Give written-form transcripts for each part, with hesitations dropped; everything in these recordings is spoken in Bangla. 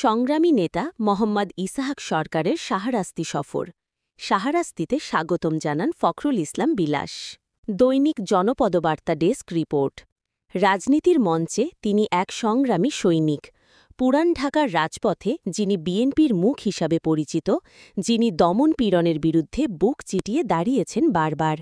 সংগ্রামী নেতা মোহাম্মদ ইসাহাক সরকারের শাহরাস্তি সফর। শাহরাস্তিতে স্বাগতম জানান ফখরুল ইসলাম বিলাস। দৈনিক জনপদবার্তা ডেস্ক রিপোর্ট। রাজনীতির মঞ্চে তিনি এক সংগ্রামী সৈনিক। পুরান ঢাকার রাজপথে যিনি বিএনপির মুখ হিসাবে পরিচিত, যিনি দমন-পীড়নের বিরুদ্ধে বুক চিটিয়ে দাঁড়িয়েছেন বারবার,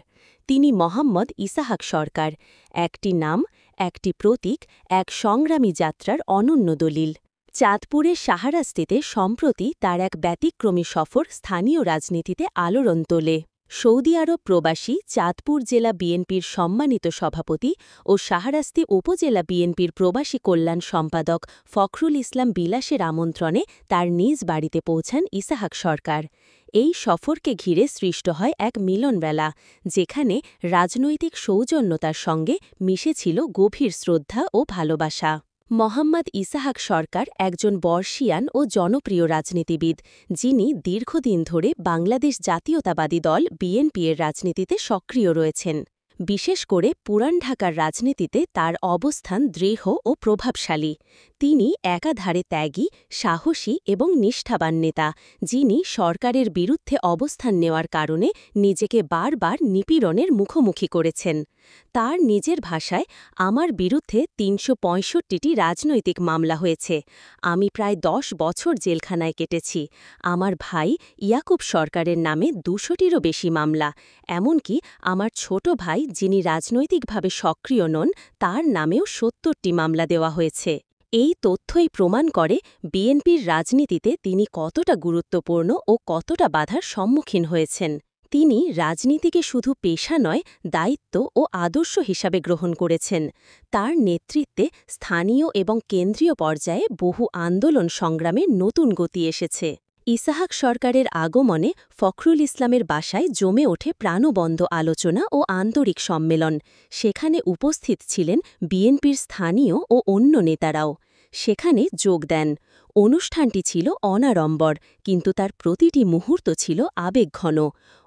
তিনি মোহাম্মদ ইসাহাক সরকার। একটি নাম, একটি প্রতীক, এক সংগ্রামী যাত্রার অনন্য দলিল। চাঁদপুরের শাহরাস্তিতে সম্প্রতি তার এক ব্যতিক্রমী সফর স্থানীয় রাজনীতিতে আলোড়ন তোলে। সৌদি আরব প্রবাসী চাঁদপুর জেলা বিএনপির সম্মানিত সভাপতি ও শাহরাস্তি উপজেলা বিএনপির প্রবাসী কল্যাণ সম্পাদক ফখরুল ইসলাম বিলাসের আমন্ত্রণে তার নিজ বাড়িতে পৌঁছান ইসাহাক সরকার। এই সফরকে ঘিরে সৃষ্ট হয় এক মিলনবেলা, যেখানে রাজনৈতিক সৌজন্যতার সঙ্গে মিশেছিল গভীর শ্রদ্ধা ও ভালোবাসা। মোহাম্মদ ইসাহাক সরকার একজন বর্ষীয়ান ও জনপ্রিয় রাজনীতিবিদ, যিনি দীর্ঘদিন ধরে বাংলাদেশ জাতীয়তাবাদী দল বিএনপি-এর রাজনীতিতে সক্রিয় রয়েছেন। বিশেষ করে পুরান ঢাকার রাজনীতিতে তার অবস্থান দৃঢ় ও প্রভাবশালী। তিনি একাধারে ত্যাগী, সাহসী এবং নিষ্ঠাবান নেতা, যিনি সরকারের বিরুদ্ধে অবস্থান নেওয়ার কারণে নিজেকে বারবার নিপীড়নের মুখোমুখি করেছেন। তার নিজের ভাষায়, আমার বিরুদ্ধে ৩৬৫টি রাজনৈতিক মামলা হয়েছে। আমি প্রায় ১০ বছর জেলখানায় কেটেছি। আমার ভাই ইয়াকুব সরকারের নামে ২০০টিরও বেশি মামলা। এমনকি আমার ছোট ভাই, যিনি রাজনৈতিকভাবে সক্রিয় নন, তার নামেও ৭০টি মামলা দেওয়া হয়েছে। এই তথ্যই প্রমাণ করে বিএনপির রাজনীতিতে তিনি কতটা গুরুত্বপূর্ণ ও কতটা বাধার সম্মুখীন হয়েছেন। তিনি রাজনীতিকে শুধু পেশা নয়, দায়িত্ব ও আদর্শ হিসাবে গ্রহণ করেছেন। তার নেতৃত্বে স্থানীয় এবং কেন্দ্রীয় পর্যায়ে বহু আন্দোলন সংগ্রামে নতুন গতি এসেছে। ইসাহাক সরকারের আগমনে ফখরুল ইসলামের বাসায় জমে ওঠে প্রাণবন্ত আলোচনা ও আন্তরিক সম্মেলন। সেখানে উপস্থিত ছিলেন বিএনপির স্থানীয় ও অন্য নেতারাও। সেখানে যোগ দেন। অনুষ্ঠানটি ছিল অনাড়ম্বর, কিন্তু তার প্রতিটি মুহূর্ত ছিল আবেগঘন।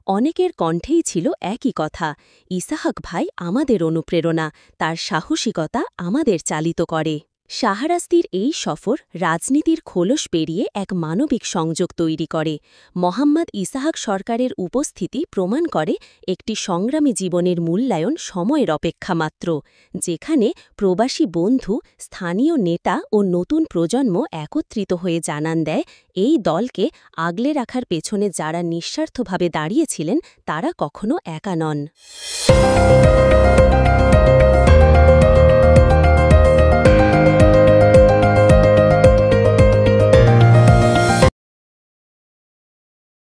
অনেকের কণ্ঠেই ছিল একই কথা, ইসাহাক ভাই আমাদের অনুপ্রেরণা, তার সাহসিকতা আমাদের চালিত করে। শাহরাস্তির এই সফর রাজনীতির খোলস পেরিয়ে এক মানবিক সংযোগ তৈরি করে। মোহাম্মদ ইসাহাক সরকারের উপস্থিতি প্রমাণ করে একটি সংগ্রামী জীবনের মূল্যায়ন সময়ের অপেক্ষা মাত্র, যেখানে প্রবাসী বন্ধু, স্থানীয় নেতা ও নতুন প্রজন্ম একত্রিত হয়ে জানান দেয়, এই দলকে আগলে রাখার পেছনে যারা নিঃস্বার্থভাবে দাঁড়িয়েছিলেন, তারা কখনো একা নন।